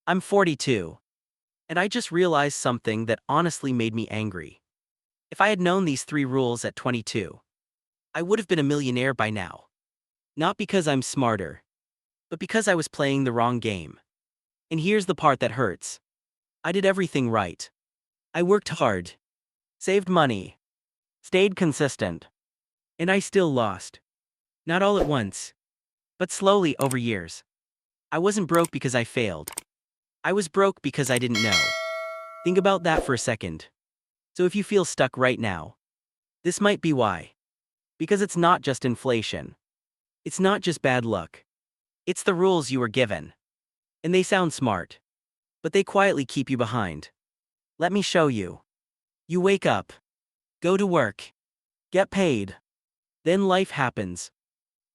I'm 42, and I just realized something that honestly made me angry. If I had known these 3 rules at 22, I would have been a millionaire by now. Not because I'm smarter, but because I was playing the wrong game. And here's the part that hurts. I did everything right. I worked hard, saved money, stayed consistent, and I still lost. Not all at once, but slowly over years. I wasn't broke because I failed. I was broke because I didn't know. Think about that for a second. So if you feel stuck right now, this might be why. Because it's not just inflation. It's not just bad luck. It's the rules you were given. And they sound smart, but they quietly keep you behind. Let me show you. You wake up, go to work, get paid. Then life happens.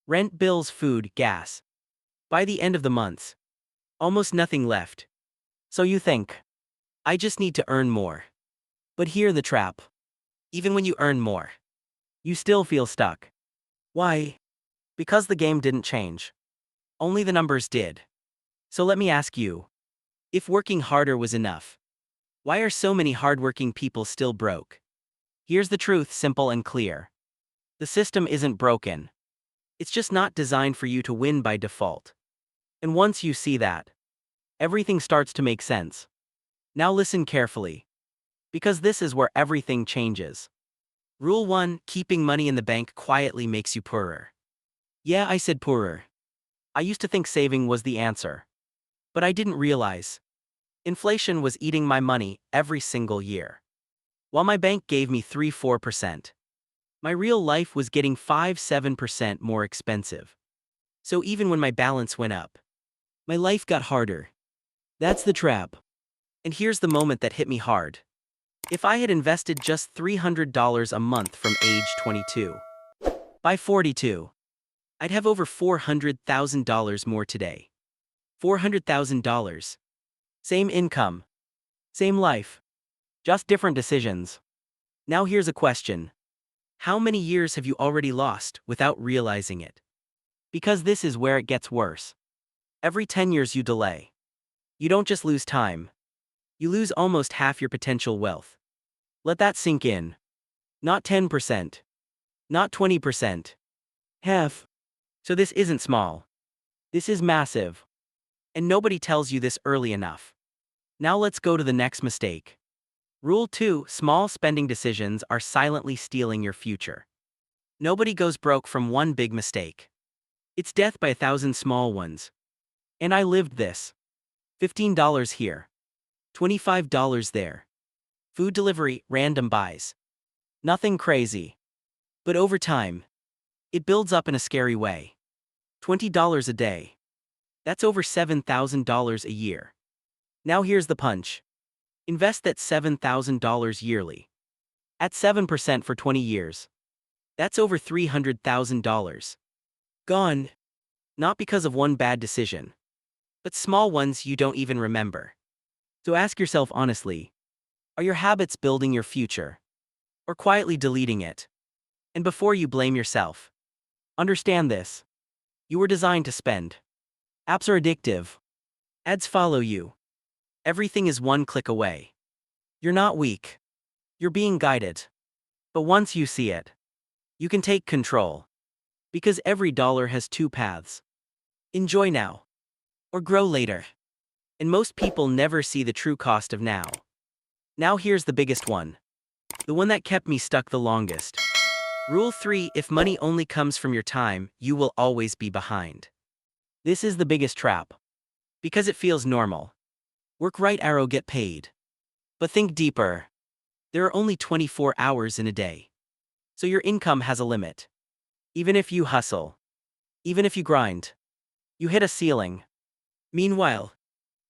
Rent, bills, food, gas. By the end of the month, almost nothing left. So you think, I just need to earn more. But here's the trap. Even when you earn more, you still feel stuck. Why? Because the game didn't change. Only the numbers did. So let me ask you, if working harder was enough, why are so many hardworking people still broke? Here's the truth, simple and clear. The system isn't broken. It's just not designed for you to win by default. And once you see that, everything starts to make sense. Now listen carefully. Because this is where everything changes. Rule 1: keeping money in the bank quietly makes you poorer. Yeah, I said poorer. I used to think saving was the answer. But I didn't realize inflation was eating my money every single year. While my bank gave me 3-4%, my real life was getting 5-7% more expensive. So even when my balance went up, my life got harder. That's the trap. And here's the moment that hit me hard. If I had invested just $300 a month from age 22, by 42, I'd have over $400,000 more today. $400,000. Same income. Same life. Just different decisions. Now here's a question. How many years have you already lost without realizing it? Because this is where it gets worse. Every 10 years you delay, you don't just lose time. You lose almost half your potential wealth. Let that sink in. Not 10%. Not 20%. Half. So this isn't small. This is massive. And nobody tells you this early enough. Now let's go to the next mistake. Rule 2: small spending decisions are silently stealing your future. Nobody goes broke from one big mistake. It's death by 1,000 small ones. And I lived this. $15 here. $25 there. Food delivery, random buys. Nothing crazy. But over time, it builds up in a scary way. $20 a day. That's over $7,000 a year. Now here's the punch. Invest that $7,000 yearly. At 7% for 20 years. That's over $300,000. Gone. Not because of one bad decision, but small ones you don't even remember. So ask yourself honestly, are your habits building your future? Or quietly deleting it? And before you blame yourself, understand this. You were designed to spend. Apps are addictive. Ads follow you. Everything is one click away. You're not weak. You're being guided. But once you see it, you can take control. Because every dollar has 2 paths. Enjoy now. Or grow later. And most people never see the true cost of now. Now here's the biggest one. The one that kept me stuck the longest. Rule 3: if money only comes from your time, you will always be behind. This is the biggest trap. Because it feels normal. Work right, arrow, get paid. But think deeper. There are only 24 hours in a day. So your income has a limit. Even if you hustle, even if you grind, you hit a ceiling. Meanwhile,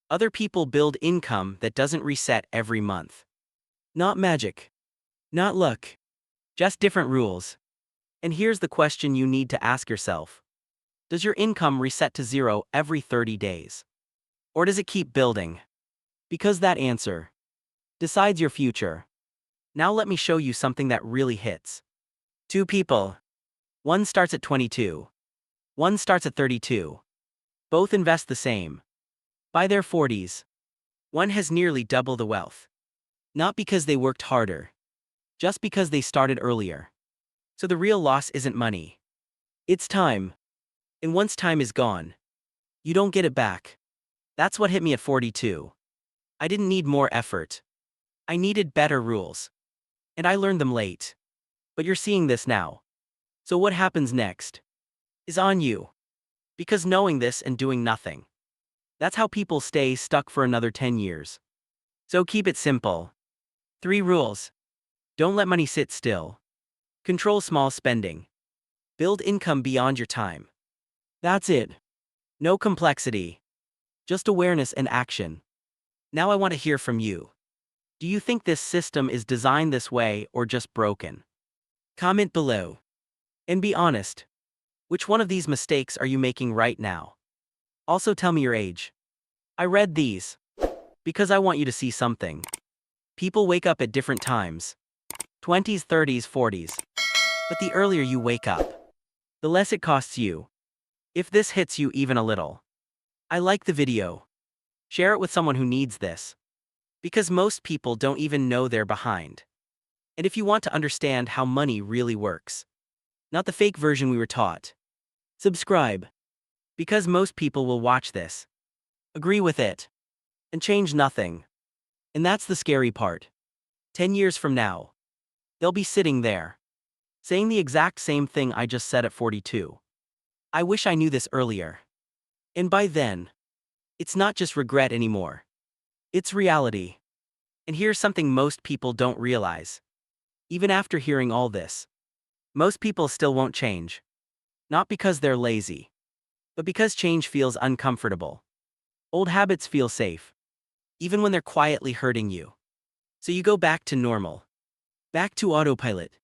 other people build income that doesn't reset every month. Not magic. Not luck. Just different rules. And here's the question you need to ask yourself. Does your income reset to 0 every 30 days? Or does it keep building? Because that answer decides your future. Now let me show you something that really hits. 2 people. One starts at 22. One starts at 32. Both invest the same. By their 40s, One has nearly double the wealth. Not because they worked harder, just because they started earlier. So the real loss isn't money. It's time. And once time is gone, you don't get it back. That's what hit me at 42. I didn't need more effort. I needed better rules. And I learned them late. But you're seeing this now. So what happens next is on you. Because knowing this and doing nothing, that's how people stay stuck for another 10 years. So keep it simple. 3 rules. Don't let money sit still. Control small spending. Build income beyond your time. That's it. No complexity. Just awareness and action. Now I want to hear from you. Do you think this system is designed this way or just broken? Comment below. And be honest. Which one of these mistakes are you making right now? Also tell me your age. I read these because I want you to see something. People wake up at different times. 20s, 30s, 40s. But the earlier you wake up, the less it costs you. If this hits you even a little, I like the video. Share it with someone who needs this. Because most people don't even know they're behind. And if you want to understand how money really works, not the fake version we were taught, subscribe. Because most people will watch this, agree with it, and change nothing. And that's the scary part. 10 years from now, they'll be sitting there, saying the exact same thing I just said at 42. I wish I knew this earlier. And by then, it's not just regret anymore. It's reality. And here's something most people don't realize. Even after hearing all this, most people still won't change. Not because they're lazy, but because change feels uncomfortable. Old habits feel safe, even when they're quietly hurting you. So you go back to normal. Back to autopilot.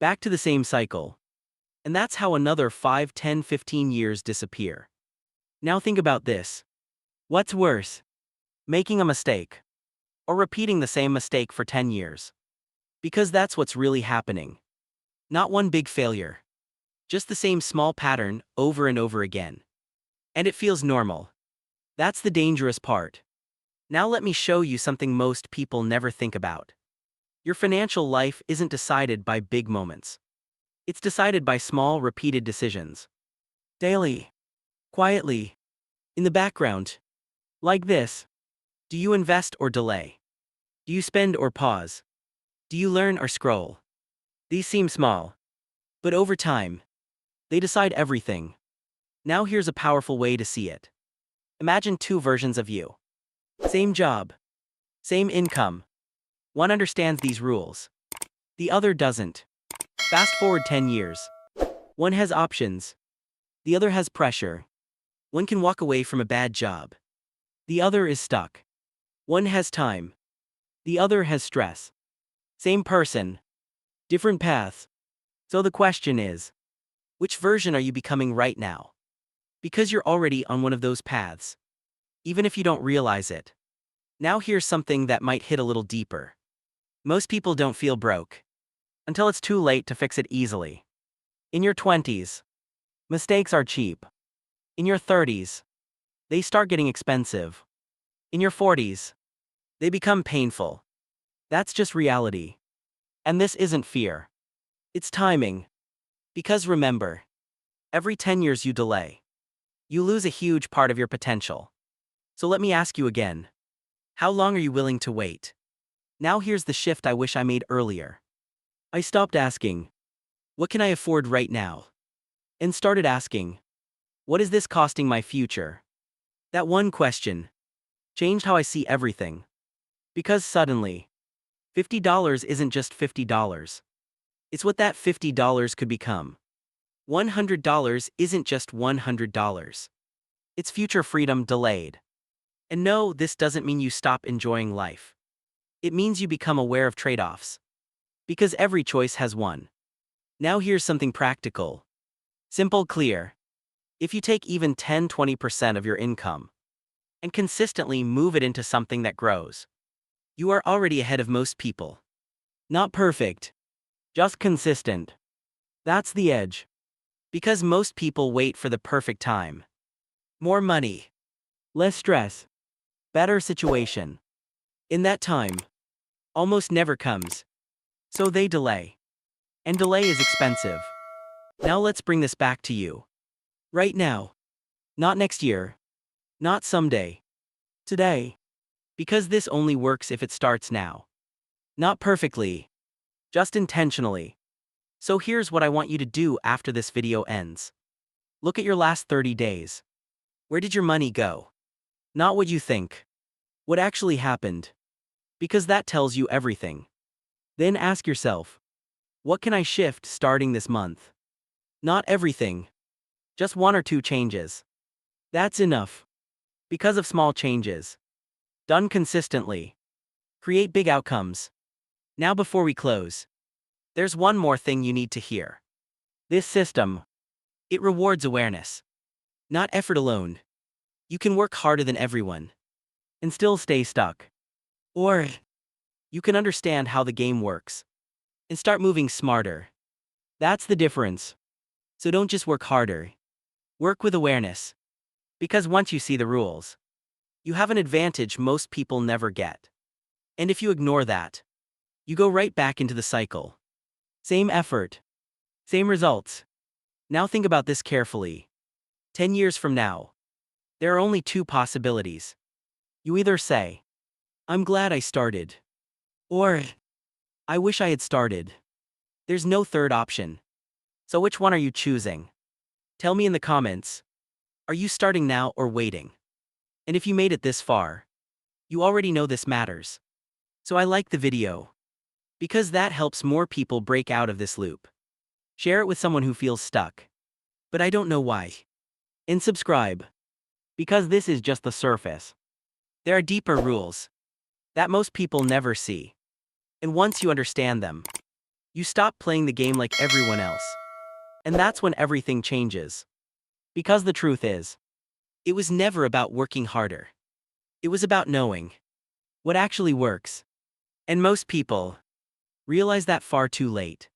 Back to the same cycle. And that's how another 5, 10, 15 years disappear. Now think about this. What's worse? Making a mistake. Or repeating the same mistake for 10 years. Because that's what's really happening. Not one big failure. Just the same small pattern over and over again. And it feels normal. That's the dangerous part. Now let me show you something most people never think about. Your financial life isn't decided by big moments. It's decided by small, repeated decisions. Daily. Quietly. In the background. Like this. Do you invest or delay? Do you spend or pause? Do you learn or scroll? These seem small. But over time, they decide everything. Now here's a powerful way to see it. Imagine 2 versions of you. Same job. Same income. One understands these rules. The other doesn't. Fast forward 10 years. One has options. The other has pressure. One can walk away from a bad job. The other is stuck. One has time. The other has stress. Same person. Different paths. So the question is, which version are you becoming right now? Because you're already on one of those paths. Even if you don't realize it. Now here's something that might hit a little deeper. Most people don't feel broke until it's too late to fix it easily. In your 20s, mistakes are cheap. In your 30s, they start getting expensive. In your 40s, they become painful. That's just reality. And this isn't fear. It's timing. Because remember, every 10 years you delay, you lose a huge part of your potential. So let me ask you again. How long are you willing to wait? Now here's the shift I wish I made earlier. I stopped asking, what can I afford right now? And started asking, what is this costing my future? That one question changed how I see everything. Because suddenly, $50 isn't just $50. It's what that $50 could become. $100 isn't just $100. It's future freedom delayed. And no, this doesn't mean you stop enjoying life. It means you become aware of trade-offs. Because every choice has one. Now here's something practical. Simple, clear. If you take even 10-20% of your income and consistently move it into something that grows, you are already ahead of most people. Not perfect. Just consistent. That's the edge. Because most people wait for the perfect time. More money. Less stress. better situation. In that time, almost never comes. So they delay. And delay is expensive. Now let's bring this back to you. Right now. Not next year. Not someday. Today. Because this only works if it starts now. Not perfectly. Just intentionally. So here's what I want you to do after this video ends. Look at your last 30 days. Where did your money go? Not what you think. What actually happened. Because that tells you everything. Then ask yourself, what can I shift starting this month? Not everything. Just 1 or 2 changes. That's enough. Because of small changes. Done consistently. Create big outcomes. Now before we close, there's one more thing you need to hear. This system, it rewards awareness. Not effort alone. You can work harder than everyone. And still stay stuck. Or, you can understand how the game works. And start moving smarter. That's the difference. So don't just work harder. Work with awareness. Because once you see the rules, you have an advantage most people never get. And if you ignore that, you go right back into the cycle. Same effort. Same results. Now think about this carefully. 10 years from now, there are only 2 possibilities. You either say, I'm glad I started. Or, I wish I had started. There's no third option. So which one are you choosing? Tell me in the comments. Are you starting now or waiting? And if you made it this far, you already know this matters. So I like the video. Because that helps more people break out of this loop. Share it with someone who feels stuck. But I don't know why. And subscribe. Because this is just the surface. There are deeper rules that most people never see. And once you understand them, you stop playing the game like everyone else. And that's when everything changes. Because the truth is, it was never about working harder. It was about knowing what actually works. And most people realize that far too late.